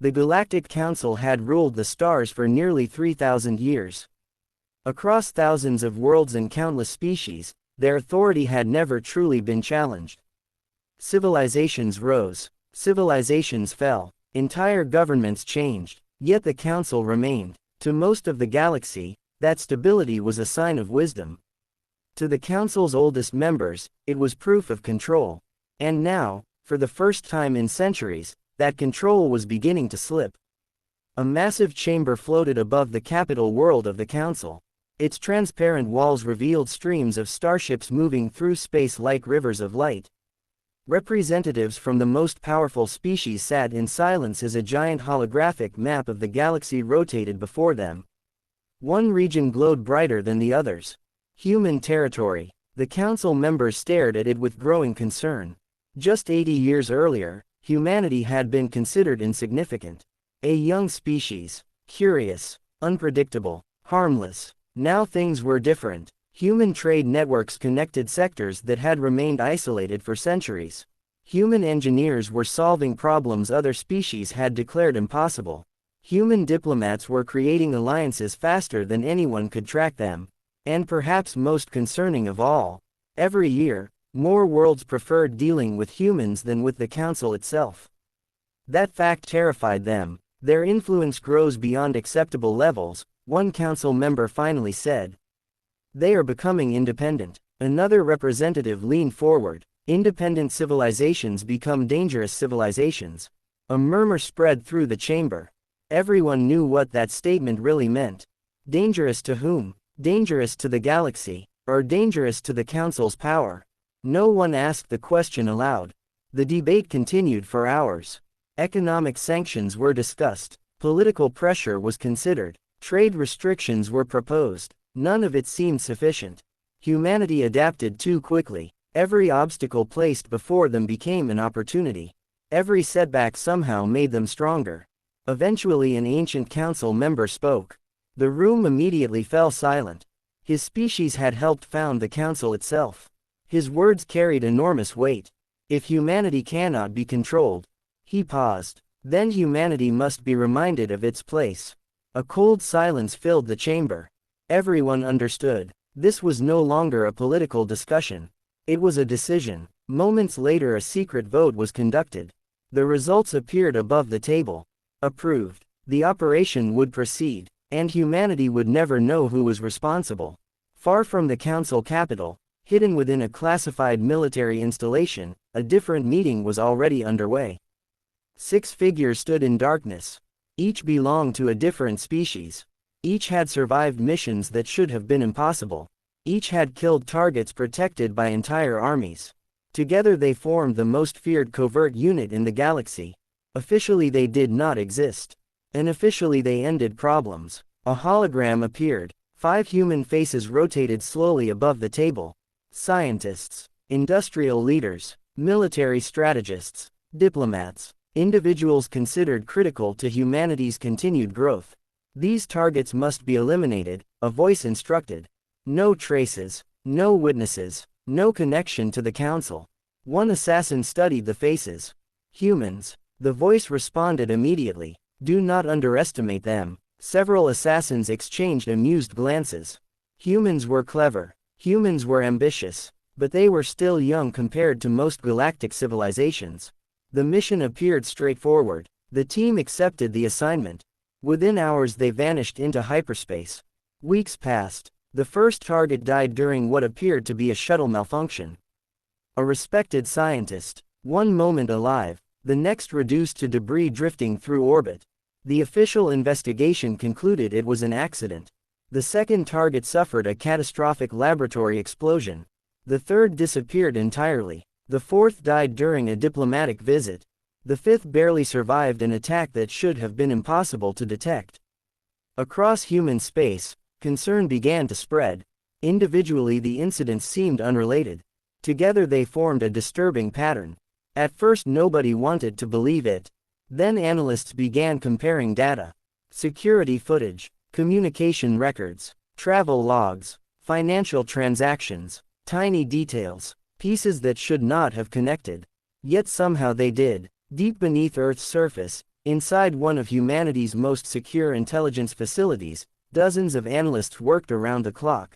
The Galactic Council had ruled the stars for nearly 3,000 years. Across thousands of worlds and countless species, their authority had never truly been challenged. Civilizations rose. Civilizations fell. Entire governments changed. Yet the Council remained. To most of the galaxy, that stability was a sign of wisdom. To the Council's oldest members, it was proof of control. And now, for the first time in centuries, that control was beginning to slip. A massive chamber floated above the capital world of the Council. Its transparent walls revealed streams of starships moving through space like rivers of light. Representatives from the most powerful species sat in silence as a giant holographic map of the galaxy rotated before them. One region glowed brighter than the others. Human territory. The Council members stared at it with growing concern. Just 80 years earlier, humanity had been considered insignificant. A young species. Curious. Unpredictable. Harmless. Now things were different. Human trade networks connected sectors that had remained isolated for centuries. Human engineers were solving problems other species had declared impossible. Human diplomats were creating alliances faster than anyone could track them. And perhaps most concerning of all, every year, more worlds preferred dealing with humans than with the Council itself. That fact terrified them. Their influence grows beyond acceptable levels, one Council member finally said. They are becoming independent. Another representative leaned forward. Independent civilizations become dangerous civilizations. A murmur spread through the chamber. Everyone knew what that statement really meant. Dangerous to whom? Dangerous to the galaxy, or dangerous to the Council's power? No one asked the question aloud. The debate continued for hours. Economic sanctions were discussed. Political pressure was considered. Trade restrictions were proposed. None of it seemed sufficient. Humanity adapted too quickly. Every obstacle placed before them became an opportunity. Every setback somehow made them stronger. Eventually an ancient Council member spoke. The room immediately fell silent. His species had helped found the Council itself. His words carried enormous weight. If humanity cannot be controlled. He paused. Then humanity must be reminded of its place. A cold silence filled the chamber. Everyone understood. This was no longer a political discussion. It was a decision. Moments later a secret vote was conducted. The results appeared above the table. Approved. The operation would proceed, and humanity would never know who was responsible. Far from the Council capital, hidden within a classified military installation, a different meeting was already underway. 6 figures stood in darkness. Each belonged to a different species. Each had survived missions that should have been impossible. Each had killed targets protected by entire armies. Together they formed the most feared covert unit in the galaxy. Officially they did not exist. Unofficially they ended problems. A hologram appeared. 5 human faces rotated slowly above the table. Scientists, industrial leaders, military strategists, diplomats, individuals considered critical to humanity's continued growth. These targets must be eliminated, a voice instructed. No traces, no witnesses, no connection to the Council. One assassin studied the faces. Humans. The voice responded immediately. Do not underestimate them. Several assassins exchanged amused glances. Humans were clever. Humans were ambitious. But they were still young compared to most galactic civilizations. The mission appeared straightforward. The team accepted the assignment. Within hours they vanished into hyperspace. Weeks passed. The first target died during what appeared to be a shuttle malfunction. A respected scientist. One moment alive, the next reduced to debris drifting through orbit. The official investigation concluded it was an accident. The second target suffered a catastrophic laboratory explosion. The third disappeared entirely. The fourth died during a diplomatic visit. The fifth barely survived an attack that should have been impossible to detect. Across human space, concern began to spread. Individually the incidents seemed unrelated. Together they formed a disturbing pattern. At first nobody wanted to believe it. Then analysts began comparing data. Security footage, communication records, travel logs, financial transactions, tiny details, pieces that should not have connected. Yet somehow they did. Deep beneath Earth's surface, Inside one of humanity's most secure intelligence facilities, dozens of analysts worked around the clock.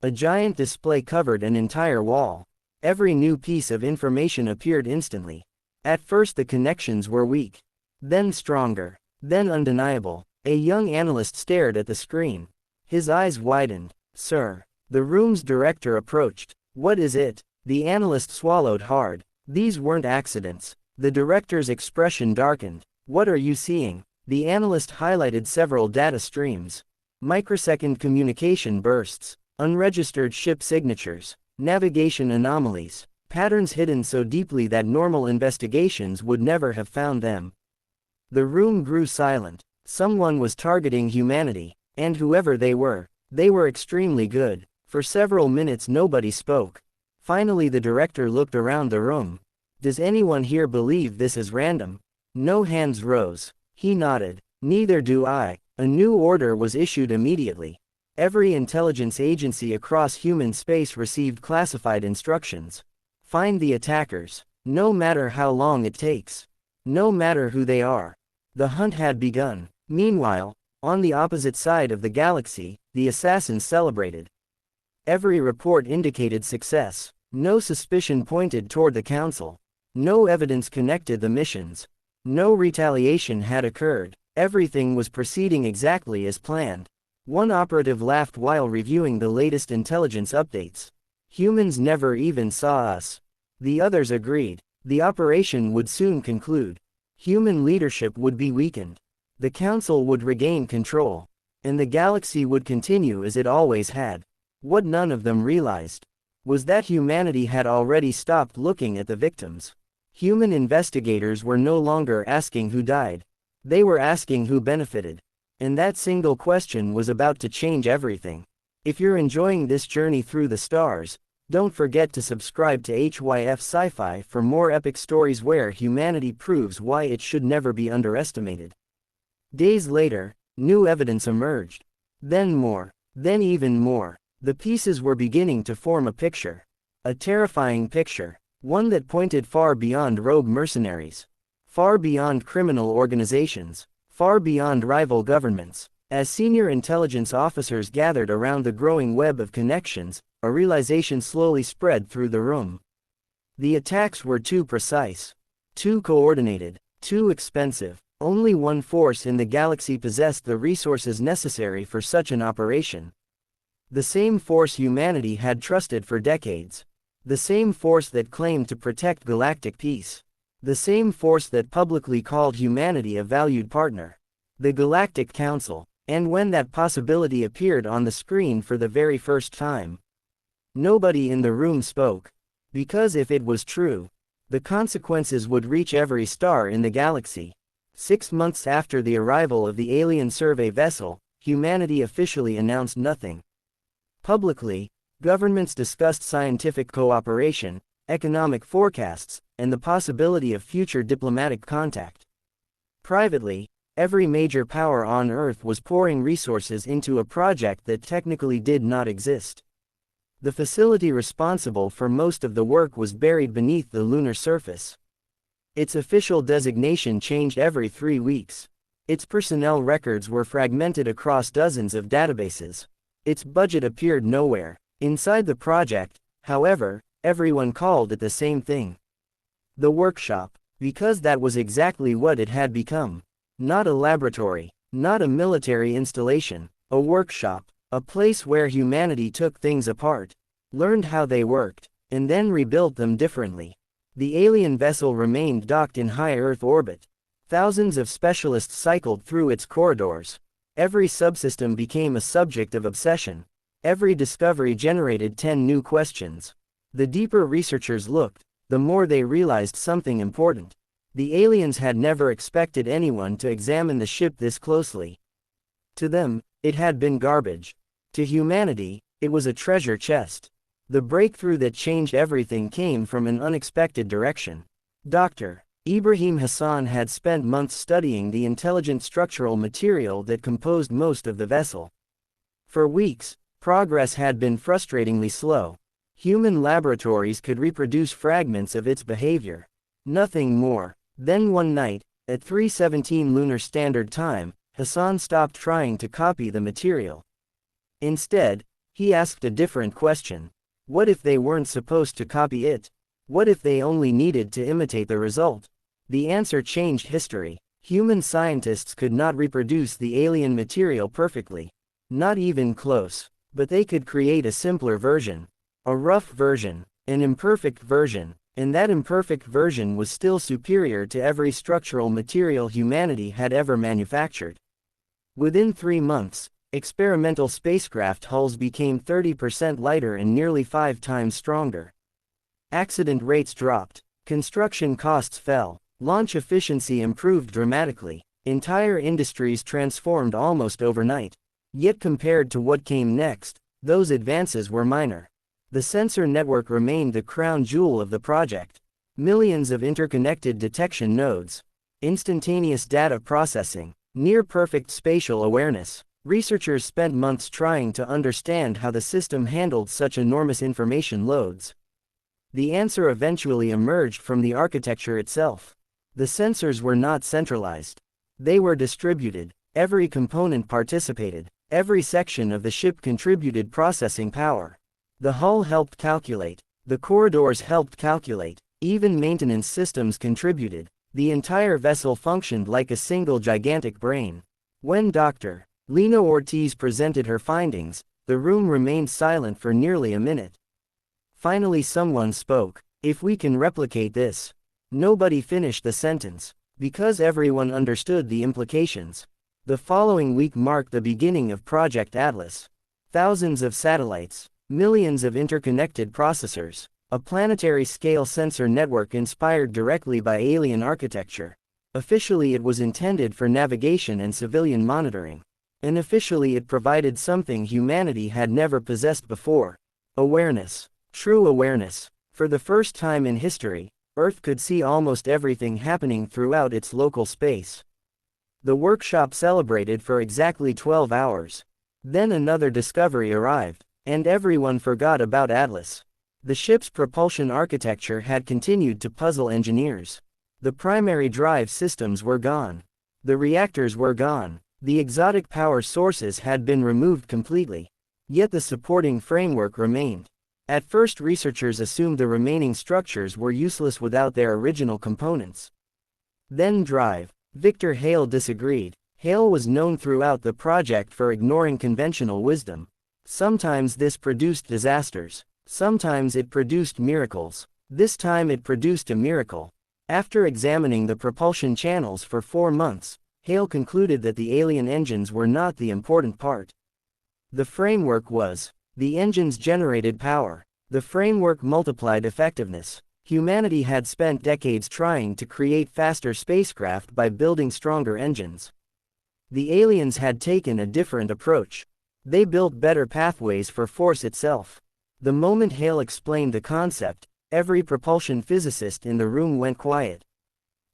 A giant display covered an entire wall. Every new piece of information appeared instantly. At first the connections were weak. Then stronger. Then undeniable. A young analyst stared at the screen. His eyes widened. "Sir." The room's director approached. "What is it?" The analyst swallowed hard. These weren't accidents. The director's expression darkened. "What are you seeing?" The analyst highlighted several data streams. Microsecond communication bursts. Unregistered ship signatures. Navigation anomalies. Patterns hidden so deeply that normal investigations would never have found them. The room grew silent. Someone was targeting humanity. And whoever they were extremely good. For several minutes nobody spoke. Finally the director looked around the room. "Does anyone here believe this is random?" No hands rose. He nodded. "Neither do I." A new order was issued immediately. Every intelligence agency across human space received classified instructions. Find the attackers. No matter how long it takes. No matter who they are. The hunt had begun. Meanwhile, on the opposite side of the galaxy, the assassins celebrated. Every report indicated success. No suspicion pointed toward the Council. No evidence connected the missions. No retaliation had occurred. Everything was proceeding exactly as planned. One operative laughed while reviewing the latest intelligence updates. "Humans never even saw us." The others agreed. The operation would soon conclude. Human leadership would be weakened. The Council would regain control. And the galaxy would continue as it always had. What none of them realized was that humanity had already stopped looking at the victims. Human investigators were no longer asking who died. They were asking who benefited. And that single question was about to change everything. If you're enjoying this journey through the stars, don't forget to subscribe to HYF Sci-Fi for more epic stories where humanity proves why it should never be underestimated. Days later, new evidence emerged. Then more. Then even more. The pieces were beginning to form a picture. A terrifying picture. One that pointed far beyond rogue mercenaries. Far beyond criminal organizations. Far beyond rival governments. As senior intelligence officers gathered around the growing web of connections, a realization slowly spread through the room. The attacks were too precise. Too coordinated. Too expensive. Only one force in the galaxy possessed the resources necessary for such an operation. The same force humanity had trusted for decades. The same force that claimed to protect galactic peace. The same force that publicly called humanity a valued partner. The Galactic Council. And when that possibility appeared on the screen for the very first time, nobody in the room spoke. Because if it was true, the consequences would reach every star in the galaxy. 6 months after the arrival of the alien survey vessel, humanity officially announced nothing. Publicly, governments discussed scientific cooperation, economic forecasts, and the possibility of future diplomatic contact. Privately, every major power on Earth was pouring resources into a project that technically did not exist. The facility responsible for most of the work was buried beneath the lunar surface. Its official designation changed every 3 weeks. Its personnel records were fragmented across dozens of databases. Its budget appeared nowhere. Inside the project, however, everyone called it the same thing. The workshop. Because that was exactly what it had become. Not a laboratory. Not a military installation. A workshop. A place where humanity took things apart, learned how they worked, and then rebuilt them differently. The alien vessel remained docked in high Earth orbit. Thousands of specialists cycled through its corridors. Every subsystem became a subject of obsession. Every discovery generated 10 new questions. The deeper researchers looked, the more they realized something important. The aliens had never expected anyone to examine the ship this closely. To them, it had been garbage. To humanity, it was a treasure chest. The breakthrough that changed everything came from an unexpected direction. Dr. Ibrahim Hassan had spent months studying the intelligent structural material that composed most of the vessel. For weeks, progress had been frustratingly slow. Human laboratories could reproduce fragments of its behavior. Nothing more. Then one night, At 3:17 Lunar Standard Time, Hassan stopped trying to copy the material. Instead, he asked a different question. What if they weren't supposed to copy it? What if they only needed to imitate the result? The answer changed history. Human scientists could not reproduce the alien material perfectly. Not even close. But they could create a simpler version. A rough version. An imperfect version. And that imperfect version was still superior to every structural material humanity had ever manufactured. Within 3 months, experimental spacecraft hulls became 30% lighter and nearly 5 times stronger. Accident rates dropped. Construction costs fell. Launch efficiency improved dramatically. Entire industries transformed almost overnight. Yet compared to what came next, those advances were minor. The sensor network remained the crown jewel of the project. Millions of interconnected detection nodes. Instantaneous data processing. Near-perfect spatial awareness. Researchers spent months trying to understand how the system handled such enormous information loads. The answer eventually emerged from the architecture itself. The sensors were not centralized. They were distributed. Every component participated. Every section of the ship contributed processing power. The hull helped calculate. The corridors helped calculate. Even maintenance systems contributed. The entire vessel functioned like a single gigantic brain. When Dr. Lena Ortiz presented her findings, the room remained silent for nearly a minute. Finally someone spoke. If we can replicate this. Nobody finished the sentence, because everyone understood the implications. The following week marked the beginning of Project Atlas. Thousands of satellites. Millions of interconnected processors. A planetary-scale sensor network inspired directly by alien architecture. Officially it was intended for navigation and civilian monitoring. Unofficially it provided something humanity had never possessed before. Awareness. True awareness. For the first time in history, Earth could see almost everything happening throughout its local space. The workshop celebrated for exactly 12 hours. Then another discovery arrived. And everyone forgot about Atlas. The ship's propulsion architecture had continued to puzzle engineers. The primary drive systems were gone. The reactors were gone. The exotic power sources had been removed completely. Yet the supporting framework remained. At first researchers assumed the remaining structures were useless without their original components. Then drive. Victor Hale disagreed. Hale was known throughout the project for ignoring conventional wisdom. Sometimes this produced disasters. Sometimes it produced miracles. This time it produced a miracle. After examining the propulsion channels for 4 months, Hale concluded that the alien engines were not the important part. The framework was. The engines generated power. The framework multiplied effectiveness. Humanity had spent decades trying to create faster spacecraft by building stronger engines. The aliens had taken a different approach. They built better pathways for force itself. The moment Hale explained the concept, every propulsion physicist in the room went quiet.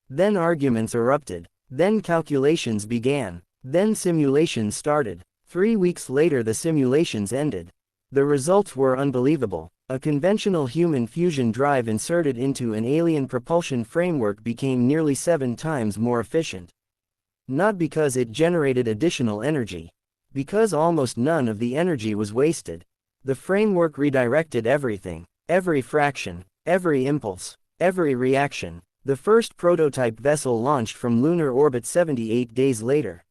Then arguments erupted. Then calculations began. Then simulations started. 3 weeks later the simulations ended. The results were unbelievable. A conventional human fusion drive inserted into an alien propulsion framework became nearly 7 times more efficient. Not because it generated additional energy. Because almost none of the energy was wasted. The framework redirected everything. Every fraction. Every impulse. Every reaction. The first prototype vessel launched from lunar orbit 78 days later.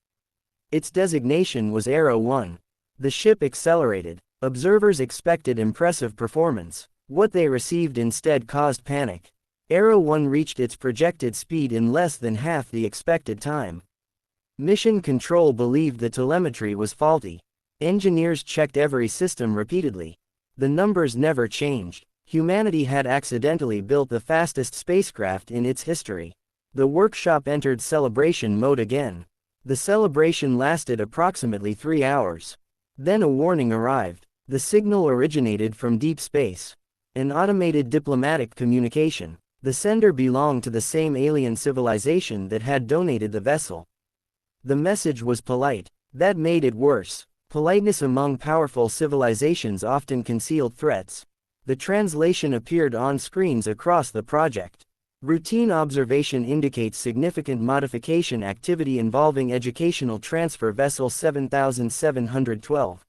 Its designation was Arrow 1. The ship accelerated. Observers expected impressive performance. What they received instead caused panic. Arrow 1 reached its projected speed in less than half the expected time. Mission Control believed the telemetry was faulty. Engineers checked every system repeatedly. The numbers never changed. Humanity had accidentally built the fastest spacecraft in its history. The workshop entered celebration mode again. The celebration lasted approximately 3 hours. Then a warning arrived. The signal originated from deep space. An automated diplomatic communication. The sender belonged to the same alien civilization that had donated the vessel. The message was polite. That made it worse. Politeness among powerful civilizations often concealed threats. The translation appeared on screens across the project. Routine observation indicates significant modification activity involving educational transfer vessel 7712.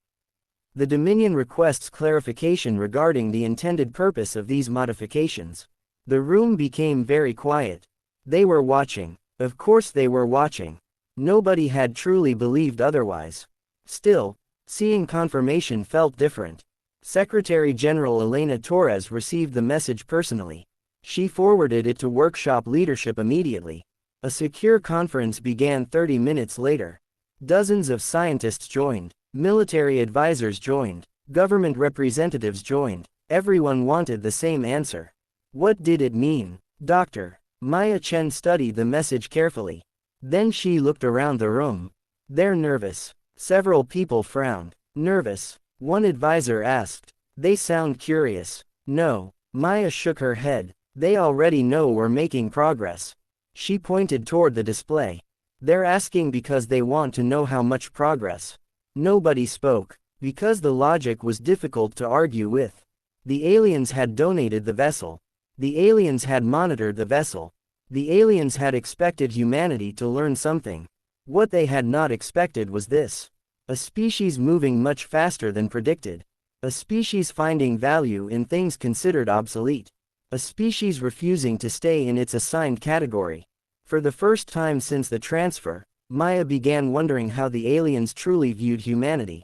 The Dominion requests clarification regarding the intended purpose of these modifications. The room became very quiet. They were watching. Of course they were watching. Nobody had truly believed otherwise. Still, seeing confirmation felt different. Secretary General Elena Torres received the message personally. She forwarded it to workshop leadership immediately. A secure conference began 30 minutes later. Dozens of scientists joined. Military advisors joined. Government representatives joined. Everyone wanted the same answer. What did it mean? Dr. Maya Chen studied the message carefully. Then she looked around the room. They're nervous. Several people frowned. Nervous? One advisor asked. They sound curious. No. Maya shook her head. They already know we're making progress. She pointed toward the display. They're asking because they want to know how much progress. Nobody spoke, because the logic was difficult to argue with. The aliens had donated the vessel. The aliens had monitored the vessel. The aliens had expected humanity to learn something. What they had not expected was this. A species moving much faster than predicted. A species finding value in things considered obsolete. A species refusing to stay in its assigned category. For the first time since the transfer, Maya began wondering how the aliens truly viewed humanity.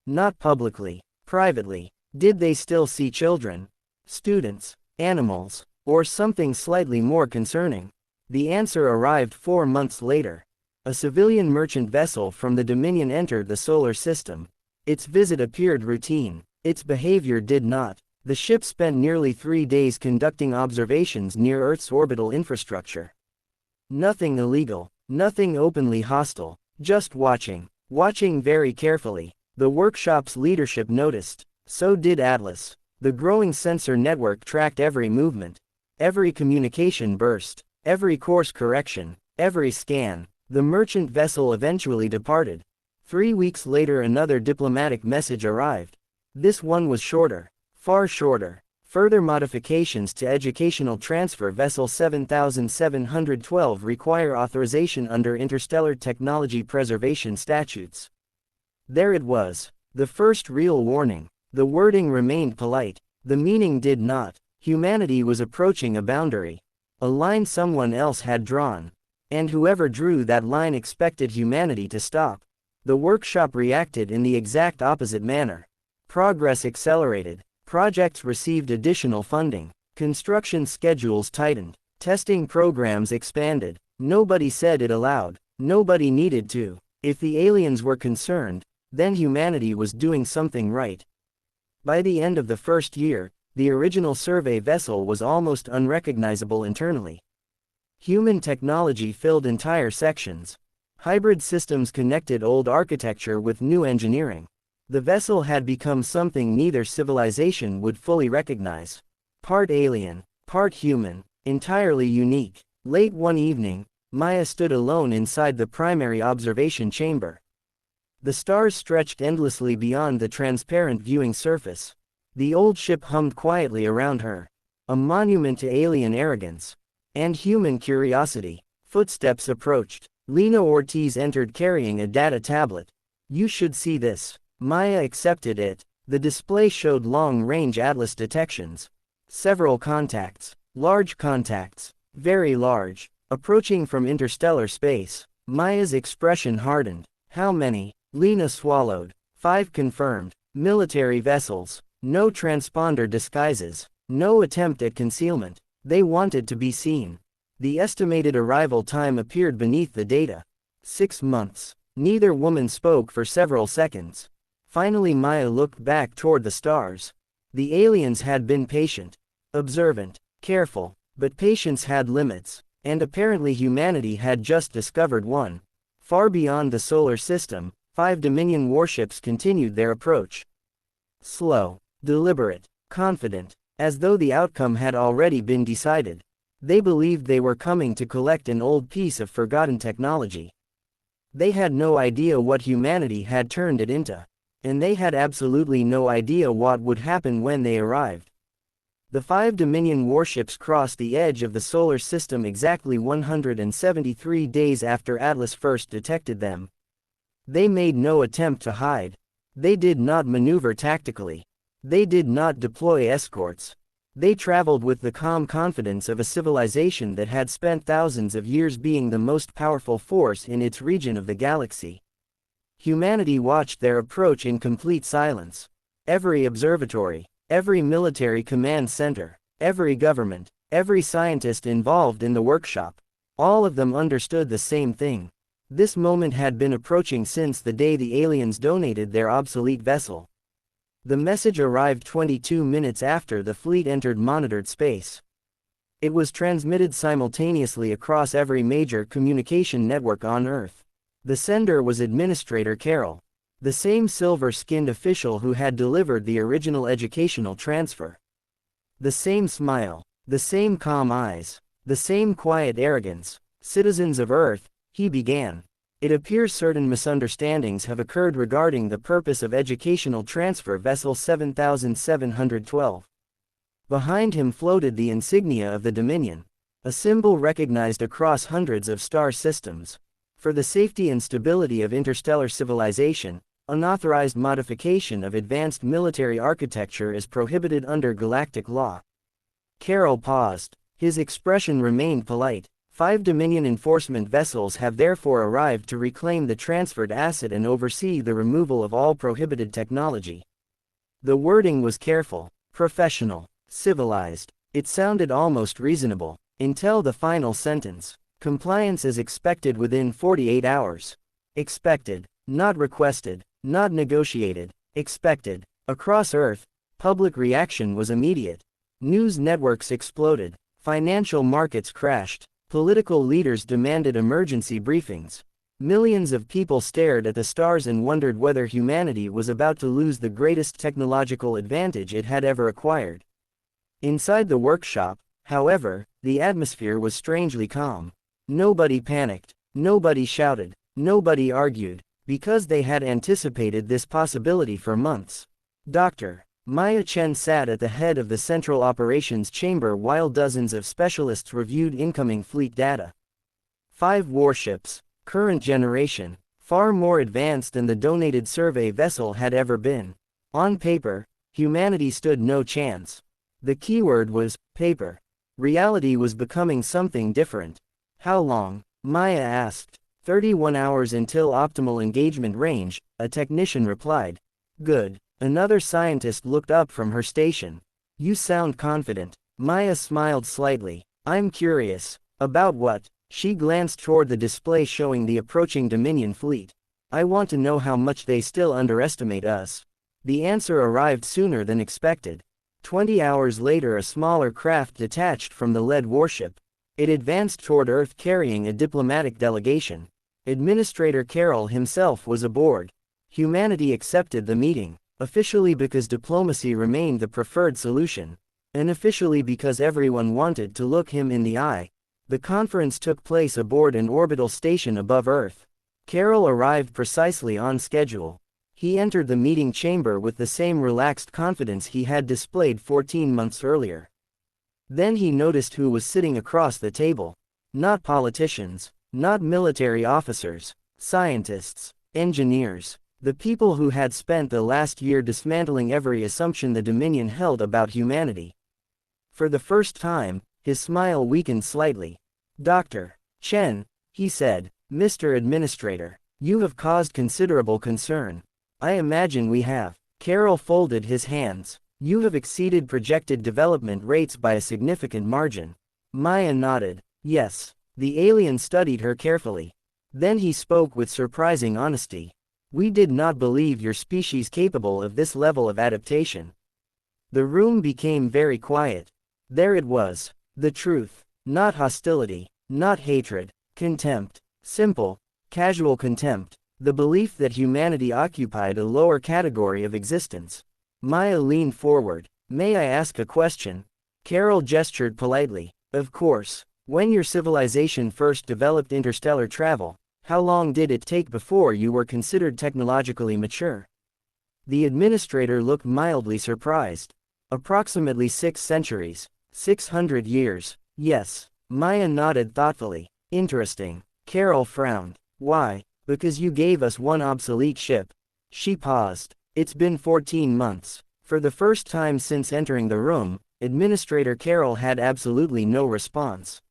Not publicly, privately. Did they still see children, students, animals, or something slightly more concerning? The answer arrived 4 months later. A civilian merchant vessel from the Dominion entered the solar system. Its visit appeared routine. Its behavior did not. The ship spent nearly 3 days conducting observations near Earth's orbital infrastructure. Nothing illegal, nothing openly hostile, just watching. Watching very carefully. The workshop's leadership noticed. So did Atlas. The growing sensor network tracked every movement. Every communication burst. Every course correction. Every scan. The merchant vessel eventually departed. 3 weeks later another diplomatic message arrived. This one was shorter. Far shorter. Further modifications to educational transfer vessel 7712 require authorization under interstellar technology preservation statutes. There it was. The first real warning. The wording remained polite. The meaning did not. Humanity was approaching a boundary. A line someone else had drawn. And whoever drew that line expected humanity to stop. The workshop reacted in the exact opposite manner. Progress accelerated. Projects received additional funding. Construction schedules tightened. Testing programs expanded. Nobody said it aloud. Nobody needed to. If the aliens were concerned, then humanity was doing something right. By the end of the first year, the original survey vessel was almost unrecognizable internally. Human technology filled entire sections. Hybrid systems connected old architecture with new engineering. The vessel had become something neither civilization would fully recognize. Part alien, part human, entirely unique. Late one evening, Maya stood alone inside the primary observation chamber. The stars stretched endlessly beyond the transparent viewing surface. The old ship hummed quietly around her. A monument to alien arrogance and human curiosity. Footsteps approached. Lena Ortiz entered carrying a data tablet. You should see this. Maya accepted it. The display showed long-range Atlas detections. Several contacts. Large contacts. Very large. Approaching from interstellar space. Maya's expression hardened. How many? Lena swallowed. 5 confirmed. Military vessels. No transponder disguises. No attempt at concealment. They wanted to be seen. The estimated arrival time appeared beneath the data. 6 months. Neither woman spoke for several seconds. Finally Maya looked back toward the stars. The aliens had been patient, observant, careful, but patience had limits, and apparently humanity had just discovered one. Far beyond the solar system, 5 Dominion warships continued their approach. Slow, deliberate, confident, as though the outcome had already been decided. They believed they were coming to collect an old piece of forgotten technology. They had no idea what humanity had turned it into. And they had absolutely no idea what would happen when they arrived. The 5 Dominion warships crossed the edge of the solar system exactly 173 days after Atlas first detected them. They made no attempt to hide. They did not maneuver tactically. They did not deploy escorts. They traveled with the calm confidence of a civilization that had spent thousands of years being the most powerful force in its region of the galaxy. Humanity watched their approach in complete silence. Every observatory, every military command center, every government, every scientist involved in the workshop, all of them understood the same thing. This moment had been approaching since the day the aliens donated their obsolete vessel. The message arrived 22 minutes after the fleet entered monitored space. It was transmitted simultaneously across every major communication network on Earth. The sender was Administrator Carroll, the same silver-skinned official who had delivered the original educational transfer. The same smile, the same calm eyes, the same quiet arrogance. Citizens of Earth, he began. It appears certain misunderstandings have occurred regarding the purpose of educational transfer vessel 7712. Behind him floated the insignia of the Dominion, a symbol recognized across hundreds of star systems. For the safety and stability of interstellar civilization, unauthorized modification of advanced military architecture is prohibited under galactic law. Carroll paused. His expression remained polite. 5 Dominion enforcement vessels have therefore arrived to reclaim the transferred asset and oversee the removal of all prohibited technology. The wording was careful, professional, civilized. It sounded almost reasonable, until the final sentence. Compliance is expected within 48 hours. Expected, not requested, not negotiated, expected. Across Earth, public reaction was immediate. News networks exploded, financial markets crashed, political leaders demanded emergency briefings. Millions of people stared at the stars and wondered whether humanity was about to lose the greatest technological advantage it had ever acquired. Inside the workshop, however, the atmosphere was strangely calm. Nobody panicked, nobody shouted, nobody argued, because they had anticipated this possibility for months. Dr. Maya Chen sat at the head of the Central Operations Chamber while dozens of specialists reviewed incoming fleet data. 5 warships, current generation, far more advanced than the donated survey vessel had ever been. On paper, humanity stood no chance. The keyword was paper. Reality was becoming something different. How long? Maya asked. 31 hours until optimal engagement range, a technician replied. Good. Another scientist looked up from her station. You sound confident. Maya smiled slightly. I'm curious. About what? She glanced toward the display showing the approaching Dominion fleet. I want to know how much they still underestimate us. The answer arrived sooner than expected. 20 hours later, a smaller craft detached from the lead warship. It advanced toward Earth carrying a diplomatic delegation. Administrator Carroll himself was aboard. Humanity accepted the meeting, officially because diplomacy remained the preferred solution, unofficially because everyone wanted to look him in the eye. The conference took place aboard an orbital station above Earth. Carroll arrived precisely on schedule. He entered the meeting chamber with the same relaxed confidence he had displayed 14 months earlier. Then he noticed who was sitting across the table. Not politicians, not military officers, scientists, engineers, the people who had spent the last year dismantling every assumption the Dominion held about humanity. For the first time, his smile weakened slightly. Dr. Chen, he said, Mr. Administrator, you have caused considerable concern. I imagine we have. Carroll folded his hands. You have exceeded projected development rates by a significant margin. Maya nodded. Yes. The alien studied her carefully. Then he spoke with surprising honesty. We did not believe your species capable of this level of adaptation. The room became very quiet. There it was. The truth. Not hostility. Not hatred. Contempt. Simple, casual contempt. The belief that humanity occupied a lower category of existence. Maya leaned forward. May I ask a question? Carroll gestured politely. Of course. When your civilization first developed interstellar travel, how long did it take before you were considered technologically mature? The administrator looked mildly surprised. Approximately 6 centuries. 600 years. Yes. Maya nodded thoughtfully. Interesting. Carol frowned. Why? Because you gave us one obsolete ship. She paused. It's been 14 months. For the first time since entering the room, Administrator Carroll had absolutely no response.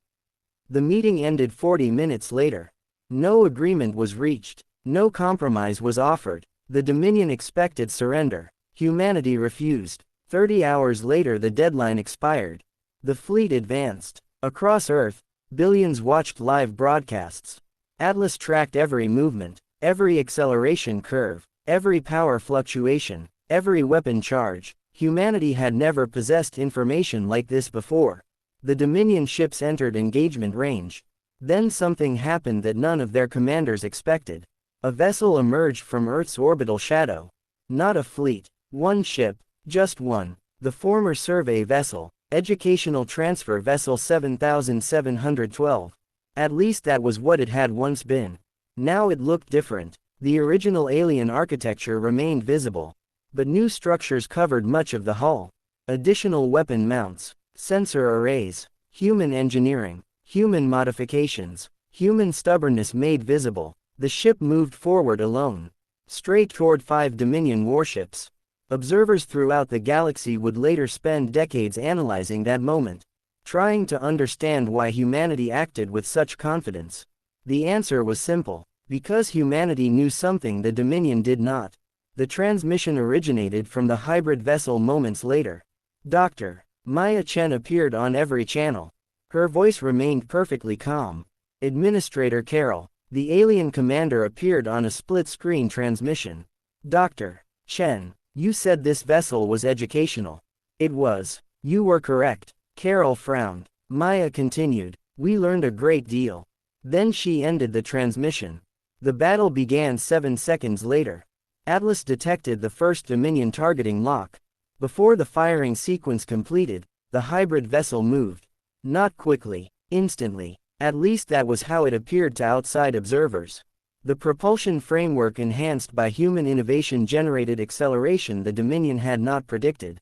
The meeting ended 40 minutes later. No agreement was reached. No compromise was offered. The Dominion expected surrender. Humanity refused. 30 hours later the deadline expired. The fleet advanced. Across Earth, billions watched live broadcasts. Atlas tracked every movement, every acceleration curve, every power fluctuation, every weapon charge. Humanity had never possessed information like this before. The Dominion ships entered engagement range. Then something happened that none of their commanders expected. A vessel emerged from Earth's orbital shadow. Not a fleet. One ship. Just one. The former survey vessel. Educational Transfer Vessel 7712. At least that was what it had once been. Now it looked different. The original alien architecture remained visible. But new structures covered much of the hull. Additional weapon mounts, sensor arrays, human engineering, human modifications, human stubbornness made visible. The ship moved forward alone, straight toward 5 Dominion warships. Observers throughout the galaxy would later spend decades analyzing that moment, trying to understand why humanity acted with such confidence. The answer was simple: because humanity knew something the Dominion did not. The transmission originated from the hybrid vessel moments later. Dr. Maya Chen appeared on every channel. Her voice remained perfectly calm. Administrator Carroll, the alien commander, appeared on a split-screen transmission. Dr. Chen, you said this vessel was educational. It was. You were correct. Carroll frowned. Maya continued. We learned a great deal. Then she ended the transmission. The battle began 7 seconds later. Atlas detected the first Dominion targeting lock. Before the firing sequence completed, the hybrid vessel moved. Not quickly, instantly. At least that was how it appeared to outside observers. The propulsion framework enhanced by human innovation generated acceleration the Dominion had not predicted.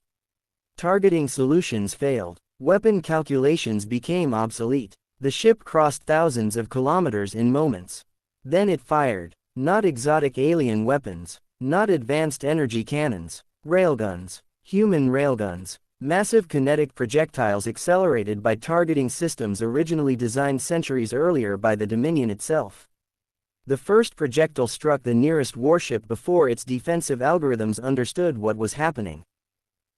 Targeting solutions failed. Weapon calculations became obsolete. The ship crossed thousands of kilometers in moments. Then it fired. Not exotic alien weapons. Not advanced energy cannons. Railguns. Human railguns. Massive kinetic projectiles accelerated by targeting systems originally designed centuries earlier by the Dominion itself. The first projectile struck the nearest warship before its defensive algorithms understood what was happening.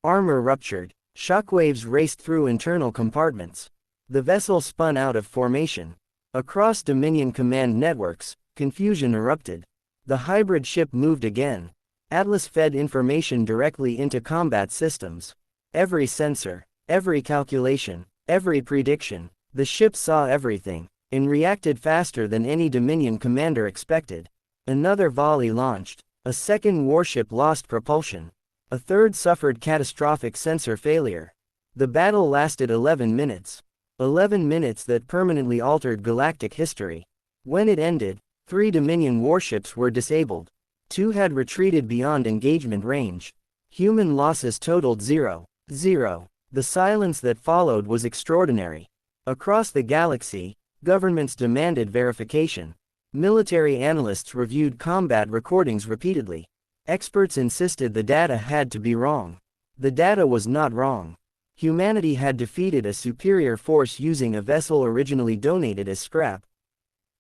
Armor ruptured. Shockwaves raced through internal compartments. The vessel spun out of formation. Across Dominion command networks, confusion erupted. The hybrid ship moved again. Atlas fed information directly into combat systems. Every sensor, every calculation, every prediction. The ship saw everything, and reacted faster than any Dominion commander expected. Another volley launched. A second warship lost propulsion. A third suffered catastrophic sensor failure. The battle lasted 11 minutes. 11 minutes that permanently altered galactic history. When it ended, 3 Dominion warships were disabled. 2 had retreated beyond engagement range. Human losses totaled 0. The silence that followed was extraordinary. Across the galaxy, governments demanded verification. Military analysts reviewed combat recordings repeatedly. Experts insisted the data had to be wrong. The data was not wrong. Humanity had defeated a superior force using a vessel originally donated as scrap.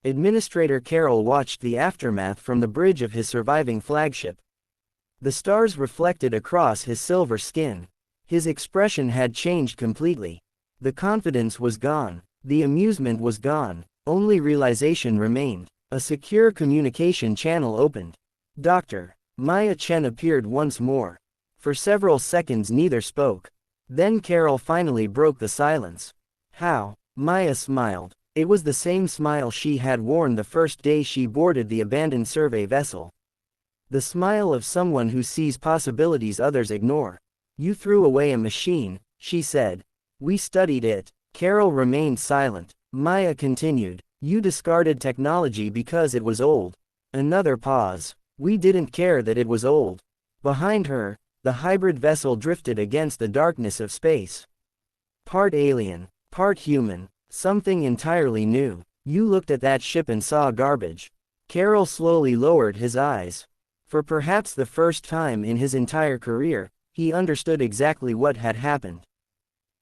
Administrator Carroll watched the aftermath from the bridge of his surviving flagship. The stars reflected across his silver skin. His expression had changed completely. The confidence was gone. The amusement was gone. Only realization remained. A secure communication channel opened. Dr. Maya Chen appeared once more. For several seconds neither spoke. Then Carroll finally broke the silence. How? Maya smiled. It was the same smile she had worn the first day she boarded the abandoned survey vessel. The smile of someone who sees possibilities others ignore. You threw away a machine, she said. We studied it. Carroll remained silent. Maya continued. You discarded technology because it was old. Another pause. We didn't care that it was old. Behind her, the hybrid vessel drifted against the darkness of space. Part alien, part human, something entirely new. You looked at that ship and saw garbage. Carroll slowly lowered his eyes. For perhaps the first time in his entire career, he understood exactly what had happened.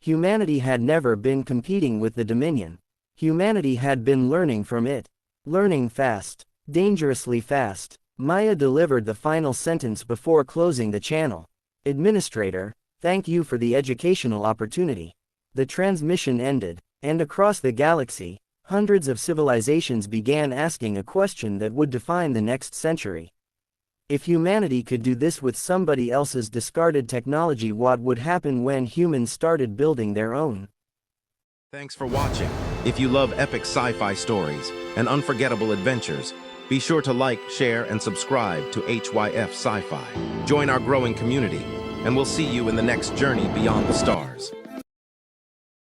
Humanity had never been competing with the Dominion. Humanity had been learning from it. Learning fast. Dangerously fast. Maya delivered the final sentence before closing the channel. Administrator, thank you for the educational opportunity. The transmission ended, and across the galaxy, hundreds of civilizations began asking a question that would define the next century. If humanity could do this with somebody else's discarded technology, what would happen when humans started building their own? Thanks for watching. If you love epic sci-fi stories and unforgettable adventures, be sure to like, share, and subscribe to HYF Sci-Fi. Join our growing community, and we'll see you in the next journey beyond the stars.